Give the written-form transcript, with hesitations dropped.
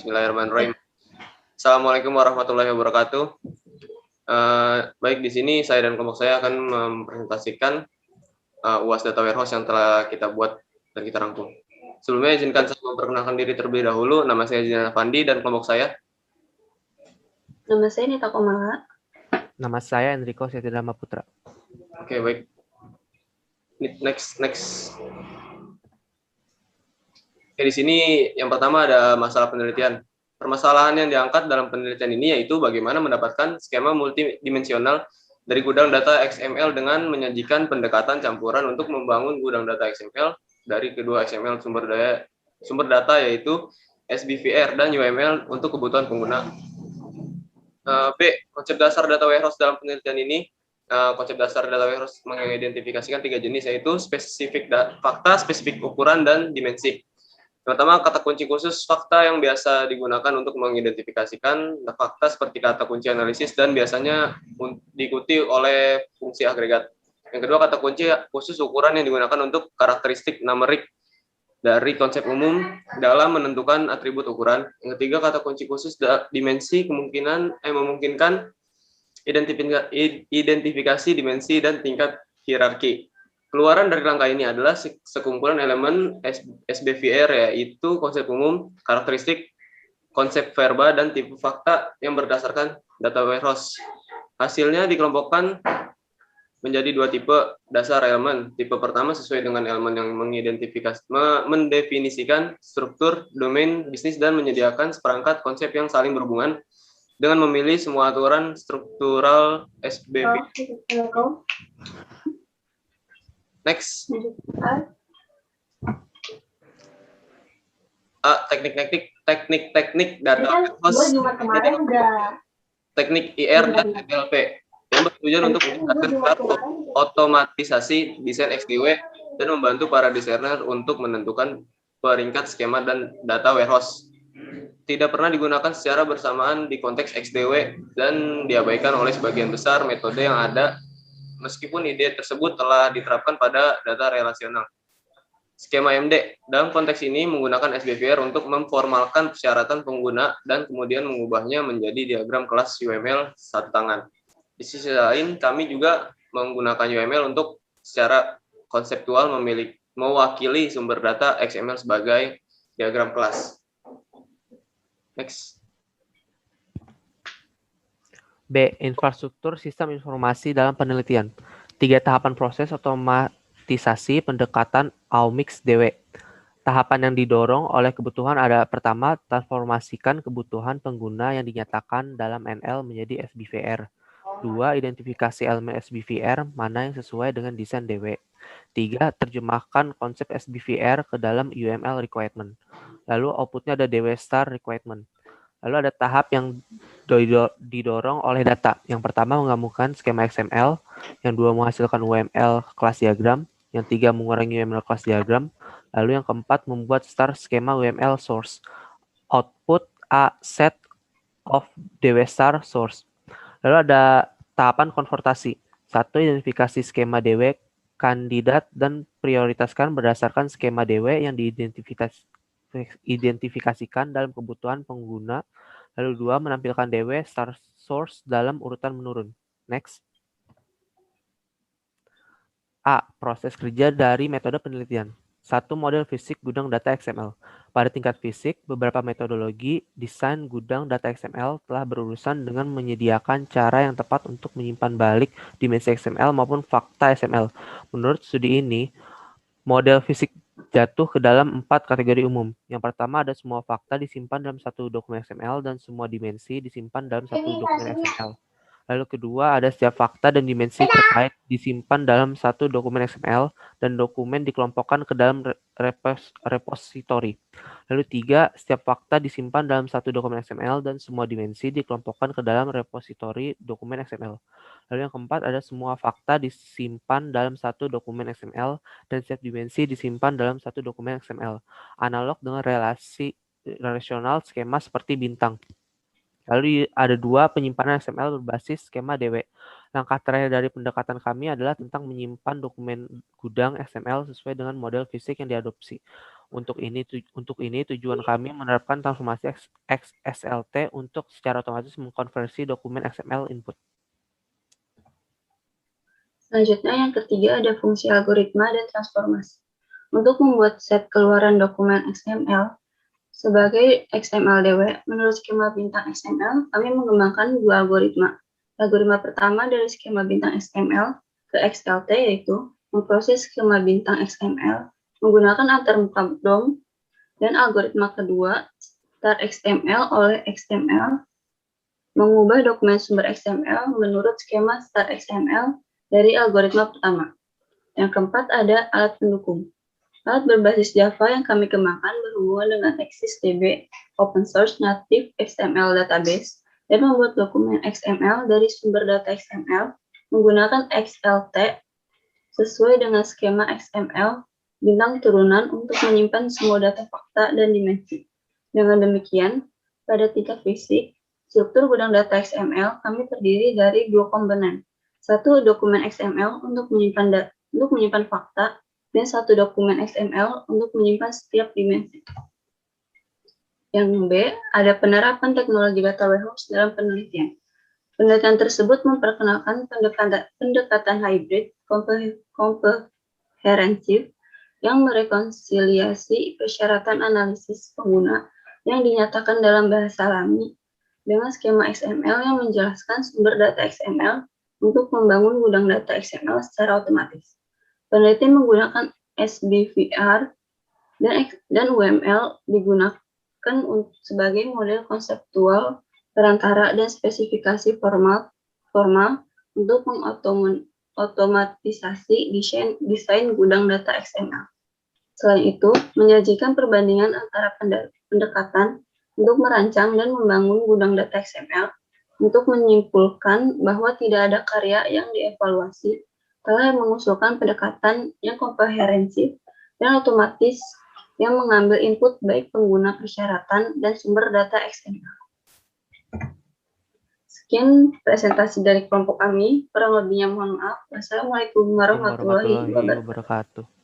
Bismillahirrahmanirrahim. Assalamualaikum warahmatullahi wabarakatuh. Baik, di sini saya dan kelompok saya akan mempresentasikan UAS Data Warehouse yang telah kita buat dan kita rangkum. Sebelumnya izinkan saya memperkenalkan diri terlebih dahulu. Nama saya Zidan Afandi dan kelompok saya. Nama saya Nita Komala. Nama saya Enrico Setidama Putra. Oke, baik. Next. Di sini yang pertama ada masalah penelitian. Permasalahan yang diangkat dalam penelitian ini yaitu bagaimana mendapatkan skema multidimensional dari gudang data XML dengan menyajikan pendekatan campuran untuk membangun gudang data XML dari kedua XML sumber data yaitu SBVR dan UML untuk kebutuhan pengguna. B. Konsep dasar data warehouse dalam penelitian ini. Konsep dasar data warehouse mengidentifikasikan 3 jenis yaitu spesifik fakta, spesifik ukuran, dan dimensi. Pertama, kata kunci khusus fakta yang biasa digunakan untuk mengidentifikasikan fakta seperti kata kunci analisis dan biasanya diikuti oleh fungsi agregat. Yang kedua, kata kunci khusus ukuran yang digunakan untuk karakteristik numerik dari konsep umum dalam menentukan atribut ukuran. Yang ketiga, kata kunci khusus dimensi memungkinkan identifikasi dimensi dan tingkat hierarki. Keluaran dari langkah ini adalah sekumpulan elemen SBVR, yaitu konsep umum, karakteristik, konsep verba, dan tipe fakta yang berdasarkan data warehouse. Hasilnya dikelompokkan menjadi 2 tipe dasar elemen. Tipe pertama sesuai dengan elemen yang mendefinisikan struktur, domain, bisnis, dan menyediakan seperangkat konsep yang saling berhubungan dengan memilih semua aturan struktural SBVR. Next. Teknik data warehouse, teknik IR dan NLP yang bertujuan untuk meningkatkan otomatisasi desain XDW dan membantu para desainer untuk menentukan peringkat skema dan data warehouse. Tidak pernah digunakan secara bersamaan di konteks XDW dan diabaikan oleh sebagian besar metode yang ada, meskipun ide tersebut telah diterapkan pada data relasional. Skema MD dalam konteks ini menggunakan SBVR untuk memformalkan persyaratan pengguna dan kemudian mengubahnya menjadi diagram kelas UML satu tangan. Di sisi lain, kami juga menggunakan UML untuk secara konseptual mewakili sumber data XML sebagai diagram kelas. Next. B. Infrastruktur sistem informasi dalam penelitian. 3 tahapan proses otomatisasi pendekatan AUMIX DW. Tahapan yang didorong oleh kebutuhan ada pertama, transformasikan kebutuhan pengguna yang dinyatakan dalam NL menjadi SBVR. 2. Identifikasi elemen SBVR mana yang sesuai dengan desain DW. 3. Terjemahkan konsep SBVR ke dalam UML requirement. Lalu outputnya ada DW star requirement. Lalu ada tahap yang didorong oleh data. Yang pertama menggabungkan skema XML, yang 2 menghasilkan UML kelas diagram, yang 3 mengurangi UML kelas diagram, lalu yang keempat membuat star skema UML source. Output a set of DW star source. Lalu ada tahapan konvertasi. 1. Identifikasi skema DW kandidat dan prioritaskan berdasarkan skema DW yang diidentifikasikan dalam kebutuhan pengguna. Lalu 2. Menampilkan DW star source dalam urutan menurun. Next. A. Proses kerja dari metode penelitian. 1. Model fisik gudang data XML. Pada tingkat fisik, beberapa metodologi desain gudang data XML telah berurusan dengan menyediakan cara yang tepat untuk menyimpan balik dimensi XML maupun fakta XML. Menurut studi ini, model fisik jatuh ke dalam 4 kategori umum. Yang pertama ada semua fakta disimpan dalam satu dokumen XML dan semua dimensi disimpan dalam satu dokumen XML. Lalu kedua ada setiap fakta dan dimensi terkait disimpan dalam satu dokumen XML dan dokumen dikelompokkan ke dalam repositori. Lalu 3, setiap fakta disimpan dalam satu dokumen XML dan semua dimensi dikelompokkan ke dalam repositori dokumen XML. Lalu yang keempat ada semua fakta disimpan dalam satu dokumen XML dan setiap dimensi disimpan dalam satu dokumen XML. Analog dengan relasi relasional skema seperti bintang. Lalu ada 2 penyimpanan XML berbasis skema DW. Langkah terakhir dari pendekatan kami adalah tentang menyimpan dokumen gudang XML sesuai dengan model fisik yang diadopsi. Untuk ini tujuan kami menerapkan transformasi XSLT untuk secara otomatis mengkonversi dokumen XML input. Selanjutnya yang ketiga ada fungsi algoritma dan transformasi. Untuk membuat set keluaran dokumen XML sebagai XMLDW, menurut skema bintang XML, kami mengembangkan dua algoritma. Algoritma pertama dari skema bintang XML ke XLT yaitu memproses skema bintang XML menggunakan antarmuka DOM, dan algoritma kedua start XML oleh XML mengubah dokumen sumber XML menurut skema start XML dari algoritma pertama. Yang keempat ada alat pendukung. Alat berbasis Java yang kami kembangkan berhubungan dengan ExisDB, open source native XML database, dan membuat dokumen XML dari sumber data XML menggunakan XLT sesuai dengan skema XML bintang turunan untuk menyimpan semua data fakta dan dimensi. Dengan demikian, pada tingkat fisik, struktur gudang data XML kami terdiri dari dua komponen. Satu dokumen XML untuk menyimpan fakta, dan satu dokumen XML untuk menyimpan setiap dimensi. Yang B, ada penerapan teknologi data warehouse dalam penelitian. Penelitian tersebut memperkenalkan pendekatan hybrid komprehensif yang merekonsiliasi persyaratan analisis pengguna yang dinyatakan dalam bahasa alami dengan skema XML yang menjelaskan sumber data XML untuk membangun gudang data XML secara otomatis. Peneliti menggunakan SBVR dan UML digunakan sebagai model konseptual perantara dan spesifikasi formal untuk mengotomatisasi desain gudang data XML. Selain itu, menyajikan perbandingan antara pendekatan untuk merancang dan membangun gudang data XML untuk menyimpulkan bahwa tidak ada karya yang dievaluasi telah mengusulkan pendekatan yang komprehensif dan otomatis yang mengambil input baik pengguna persyaratan dan sumber data XML. Sekian presentasi dari kelompok kami. Kurang lebihnya mohon maaf. Wassalamualaikum warahmatullahi wabarakatuh.